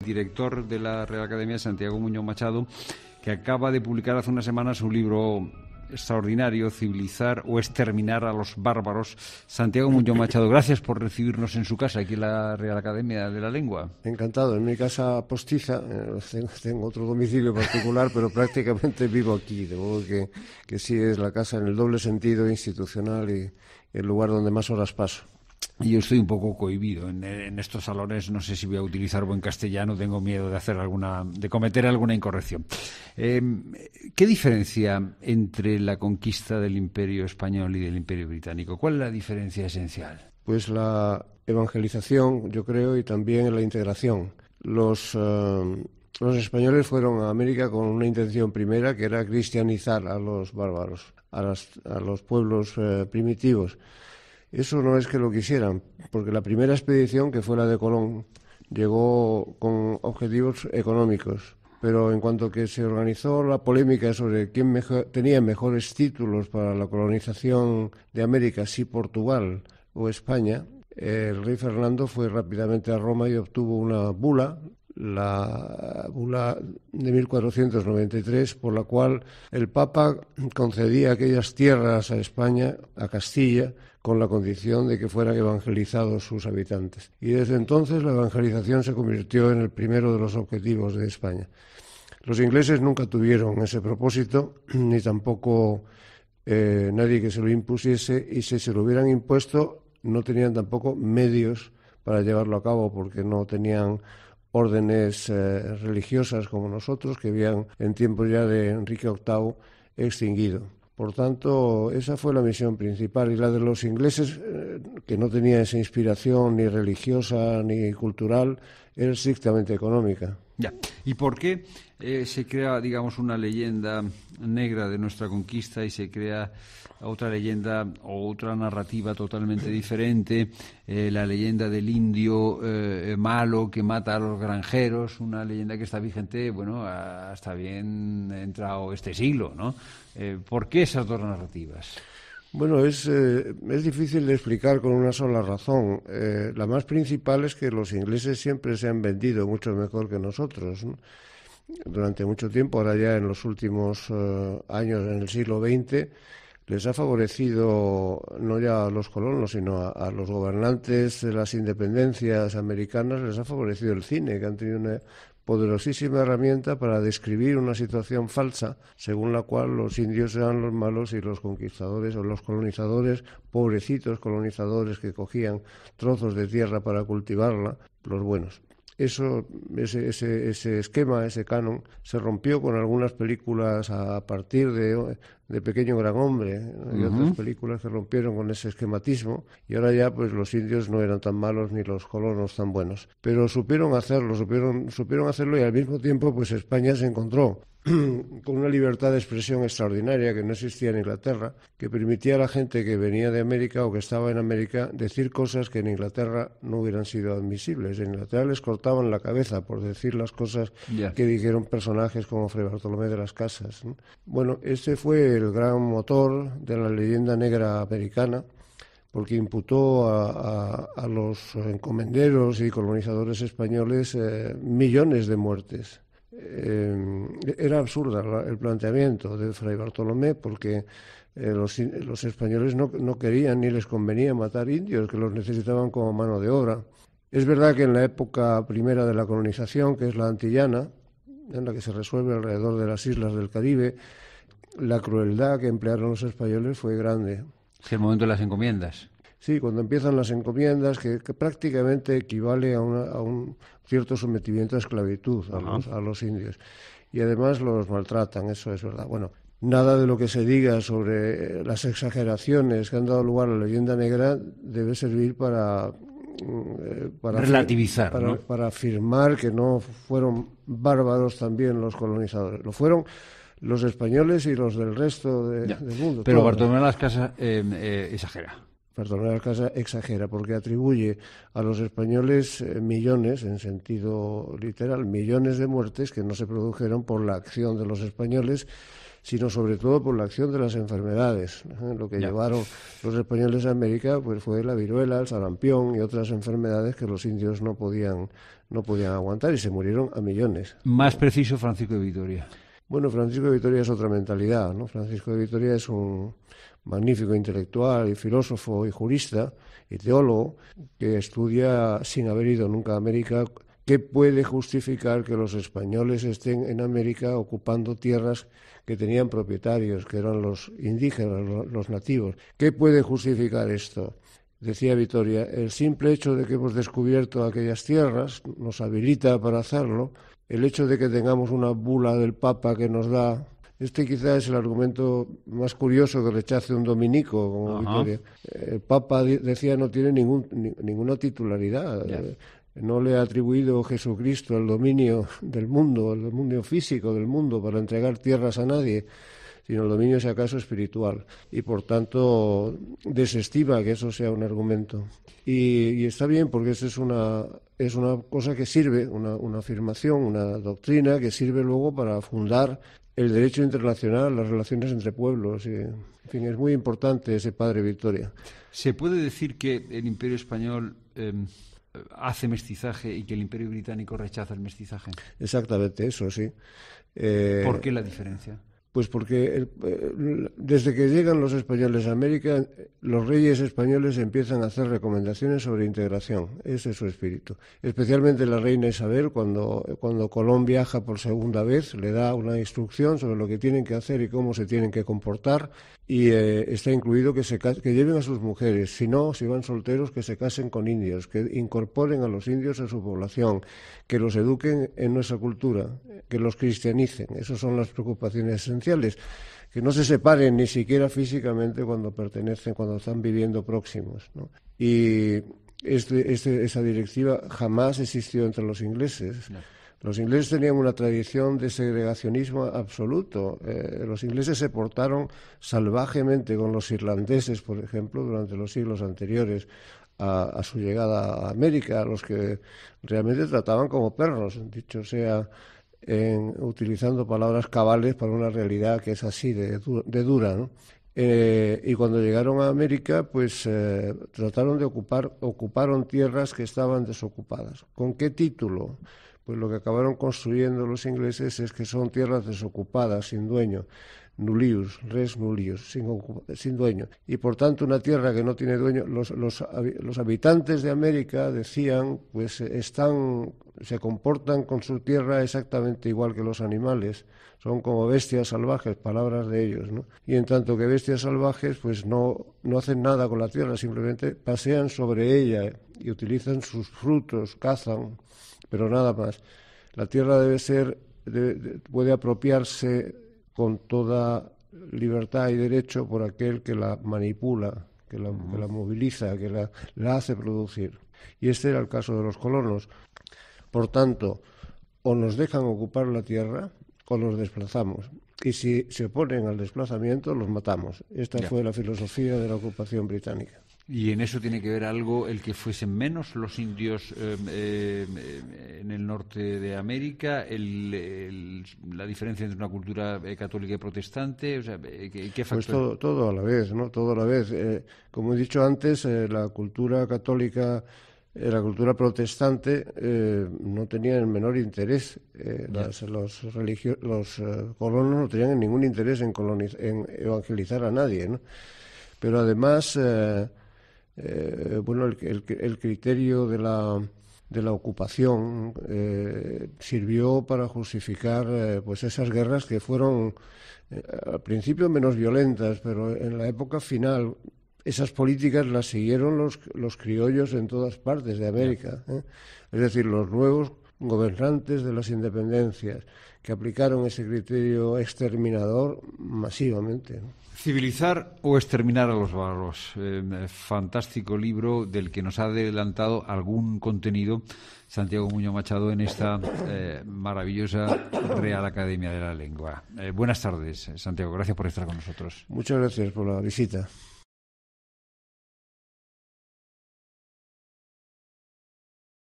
director de la Real Academia, Santiago Muñoz Machado, que acaba de publicar hace unas semanas un libro extraordinario, Civilizar o exterminar a los bárbaros. Santiago Muñoz Machado, gracias por recibirnos en su casa, aquí en la Real Academia de la Lengua. Encantado, en mi casa postiza, tengo otro domicilio particular, pero prácticamente vivo aquí, de modo que sí es la casa en el doble sentido institucional y el lugar donde más horas paso. Yo estoy un poco cohibido en estos salones, no sé si voy a utilizar buen castellano, tengo miedo de cometer alguna incorrección. ¿Qué diferencia entre la conquista del Imperio español y del Imperio británico? ¿Cuál es la diferencia esencial? Pues la evangelización, yo creo, y también la integración. Los españoles fueron a América con una intención primera, que era cristianizar a los bárbaros, a los pueblos primitivos. Eso no es que lo quisieran, porque la primera expedición, que fue la de Colón, llegó con objetivos económicos. Pero en cuanto que se organizó la polémica sobre quién tenía mejores títulos para la colonización de América, si Portugal o España, el rey Fernando fue rápidamente a Roma y obtuvo una bula, la bula de 1493, por la cual el Papa concedía aquellas tierras a España, a Castilla, con la condición de que fueran evangelizados sus habitantes. Y desde entonces la evangelización se convirtió en el primero de los objetivos de España. Los ingleses nunca tuvieron ese propósito, ni tampoco nadie que se lo impusiese, y si se lo hubieran impuesto no tenían tampoco medios para llevarlo a cabo, porque no tenían órdenes religiosas como nosotros, que habían en tiempos ya de Enrique VIII extinguido. Por tanto, esa fue la misión principal. Y la de los ingleses, que no tenía esa inspiración ni religiosa ni cultural, era estrictamente económica. Ya. ¿Y por qué se crea, digamos, una leyenda negra de nuestra conquista y se crea otra leyenda o otra narrativa totalmente diferente, la leyenda del indio malo que mata a los granjeros, una leyenda que está vigente, bueno, hasta bien entrado este siglo, ¿no? ¿Por qué esas dos narrativas? Bueno, es difícil de explicar con una sola razón. La más principal es que los ingleses siempre se han vendido mucho mejor que nosotros, ¿no? Durante mucho tiempo, ahora ya en los últimos años, en el siglo XX, les ha favorecido no ya a los colonos, sino a los gobernantes de las independencias americanas, les ha favorecido el cine, que han tenido una poderosísima herramienta para describir una situación falsa, según la cual los indios eran los malos y los conquistadores o los colonizadores, pobrecitos colonizadores que cogían trozos de tierra para cultivarla, los buenos. Ese esquema, ese canon, se rompió con algunas películas a partir de Pequeño Gran Hombre, y otras películas que rompieron con ese esquematismo, y ahora ya pues los indios no eran tan malos ni los colonos tan buenos. Pero supieron hacerlo y al mismo tiempo pues España se encontró con una libertad de expresión extraordinaria que no existía en Inglaterra, que permitía a la gente que venía de América o que estaba en América decir cosas que en Inglaterra no hubieran sido admisibles. En Inglaterra les cortaban la cabeza por decir las cosas que dijeron personajes como Fray Bartolomé de las Casas, ¿no? Bueno, ese fue el gran motor de la leyenda negra americana, porque imputó a los encomenderos y colonizadores españoles millones de muertes. Era absurda el planteamiento de Fray Bartolomé, porque los españoles no querían ni les convenía matar indios, que los necesitaban como mano de obra. Es verdad que en la época primera de la colonización, que es la antillana, en la que se resuelve alrededor de las islas del Caribe, la crueldad que emplearon los españoles fue grande. Es el momento de las encomiendas. Sí, cuando empiezan las encomiendas, que prácticamente equivale a un cierto sometimiento a esclavitud a los indios. Y además los maltratan, eso es verdad. Bueno, nada de lo que se diga sobre las exageraciones que han dado lugar a la leyenda negra debe servir para relativizar, ¿no? Para afirmar que no fueron bárbaros también los colonizadores. Lo fueron los españoles y los del resto del mundo. Pero Bartolomé de las Casas exagera. Bartolomé de las Casas exagera porque atribuye a los españoles millones, en sentido literal, millones de muertes que no se produjeron por la acción de los españoles, sino sobre todo por la acción de las enfermedades. Lo que llevaron los españoles a América pues fue la viruela, el sarampión y otras enfermedades que los indios no podían aguantar y se murieron a millones. Más preciso, Francisco de Vitoria. Bueno, Francisco de Vitoria es otra mentalidad, ¿no? Francisco de Vitoria es un magnífico intelectual y filósofo y jurista y teólogo que estudia sin haber ido nunca a América qué puede justificar que los españoles estén en América ocupando tierras que tenían propietarios, que eran los indígenas, los nativos. ¿Qué puede justificar esto? Decía Vitoria, el simple hecho de que hemos descubierto aquellas tierras nos habilita para hacerlo. El hecho de que tengamos una bula del Papa que nos da... Este quizás es el argumento más curioso que rechace un dominico como Vitoria. El Papa decía no tiene ninguna titularidad. No le ha atribuido Jesucristo el dominio del mundo, el dominio físico del mundo para entregar tierras a nadie, sino el dominio, si acaso, espiritual. Y, por tanto, desestima que eso sea un argumento. Y está bien, porque eso es una cosa que sirve, una afirmación, una doctrina que sirve luego para fundar el derecho internacional, las relaciones entre pueblos. En fin, es muy importante ese padre Vitoria. ¿Se puede decir que el Imperio Español hace mestizaje y que el Imperio Británico rechaza el mestizaje? Exactamente, eso sí. ¿Por qué la diferencia? Pues porque desde que llegan los españoles a América, los reyes españoles empiezan a hacer recomendaciones sobre integración. Ese es su espíritu. Especialmente la reina Isabel, cuando Colón viaja por segunda vez, le da una instrucción sobre lo que tienen que hacer y cómo se tienen que comportar. Y está incluido que lleven a sus mujeres, si no, si van solteros, que se casen con indios, que incorporen a los indios a su población, que los eduquen en nuestra cultura, que los cristianicen. Esas son las preocupaciones esenciales, que no se separen ni siquiera físicamente cuando están viviendo próximos, ¿no? Y esa directiva jamás existió entre los ingleses. No. Los ingleses tenían una tradición de segregacionismo absoluto. Los ingleses se portaron salvajemente con los irlandeses, por ejemplo, durante los siglos anteriores a su llegada a América, a los que realmente trataban como perros, dicho sea, utilizando palabras cabales para una realidad que es así de dura, ¿no? Y cuando llegaron a América, pues trataron de ocuparon tierras que estaban desocupadas. ¿Con qué título? Pues lo que acabaron construyendo los ingleses es que son tierras desocupadas, sin dueño, nullius, res nullius, sin dueño. Y por tanto una tierra que no tiene dueño, los habitantes de América decían, pues se comportan con su tierra exactamente igual que los animales, son como bestias salvajes, palabras de ellos, ¿no? Y en tanto que bestias salvajes, pues no hacen nada con la tierra, simplemente pasean sobre ella y utilizan sus frutos, cazan, pero nada más. La tierra puede apropiarse con toda libertad y derecho por aquel que la manipula, que la moviliza, que la hace producir. Y este era el caso de los colonos. Por tanto, o nos dejan ocupar la tierra o los desplazamos. Y si se oponen al desplazamiento, los matamos. Esta fue la filosofía de la ocupación británica. ¿Y en eso tiene que ver algo el que fuesen menos los indios en el norte de América, la diferencia entre una cultura católica y protestante? O sea, ¿qué factor? Pues todo a la vez, ¿no? Todo a la vez. Como he dicho antes, la cultura católica, la cultura protestante no tenía el menor interés. Los colonos no tenían ningún interés en evangelizar a nadie, ¿no? Pero además... el criterio de la ocupación sirvió para justificar pues esas guerras que fueron al principio menos violentas, pero en la época final esas políticas las siguieron los criollos en todas partes de América, ¿eh? Es decir, los nuevos gobernantes de las independencias que aplicaron ese criterio exterminador masivamente, ¿no? Civilizar o exterminar a los bárbaros. Fantástico libro del que nos ha adelantado algún contenido Santiago Muñoz Machado en esta maravillosa Real Academia de la Lengua. Buenas tardes, Santiago. Gracias por estar con nosotros. Muchas gracias por la visita.